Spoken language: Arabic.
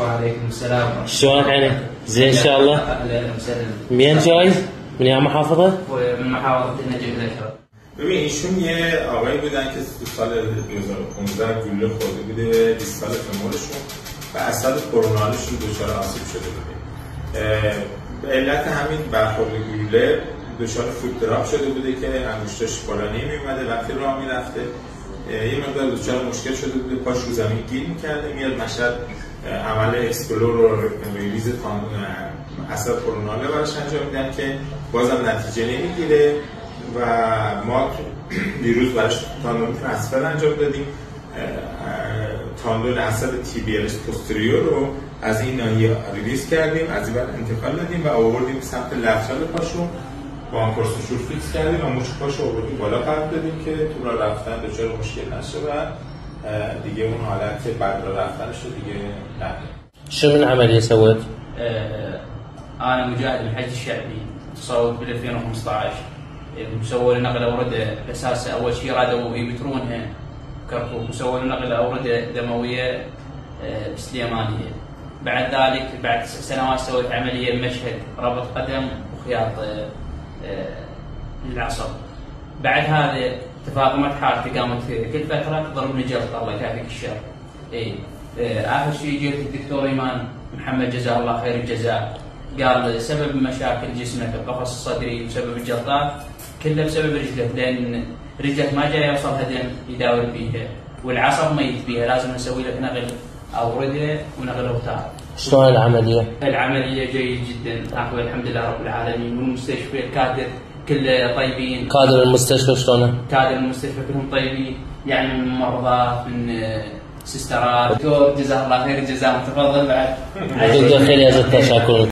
وعليكم السلام. شلونك عيني؟ زين ان شاء الله؟ اهلا وسهلا. منين جاي؟ من اي محافظة؟ من محافظة النجف الأشرف. ببین ایشون یه آقایی بودن که تو سال 2015 گلوله خورده بوده 20 سال فمورشون و اثر کرونالشون دچار آسیب شده بوده. به علت همین برخورد گلوله دچار فوت دراپ شده بوده که انگشتاش بالا نمیومده وقتی راه میرفته یه مقدار دچار مشکل شده بوده، پاش رو زمین گیر میکرده. میاد مشهد عمل اکسپلور و ریلیز اثر کروناله براش انجام میدن که بازم نتیجه نمیگیره و ما دیروز براش تاندون ترانسفر انجام دادیم. تاندون اثر TBLS پوستریور رو از این ناحیه ریلیز کردیم، از این انتقال دادیم و آوردیم سمت لفظال پاشو با آنکورسوشور فیکس کردیم و مچ پاشو آوردیم بالا قرار دادیم که تو را رفتن دچار مشکل نشه و دیگه اون حالت بعد را رفتنش رو دیگه نداره. شو من عملية سويت؟ أنا مجاهد الحج الشعبي تصوت بال 2015 مسوي نقل أوردة بأساس أول شيء رادوا يبترونها كركوك وسووا نقل أوردة دموية بسليمانية. بعد ذلك بعد سنوات سويت عملية بمشهد ربط قدم وخياط للعصب. بعد هذا تفاقمت حالتي قامت كل فترة تضربني جلطة الله يكافيك الشر. آخر شيء جيت الدكتور إيمان محمد جزاه الله خير الجزاء قال سبب مشاكل جسمك القفص الصدري وسبب الجلطات كله بسبب رجلك، لأن رجلك ما جاي يوصلها دم يداور فيها والعصب ميت فيها، لازم نسوي لك نقل أوردة ونقل أوتار. شلون العملية؟ العملية جيد جدا أخوي الحمد لله رب العالمين، والمستشفى الكادر كله طيبين. كادر المستشفى شلونه؟ كادر المستشفى كلهم طيبين، يعني من ممرضات من سيسترات. دكتور جزاه الله خير الجزاء، تفضل بعد. جزاك خير يا زلمة، شكرا.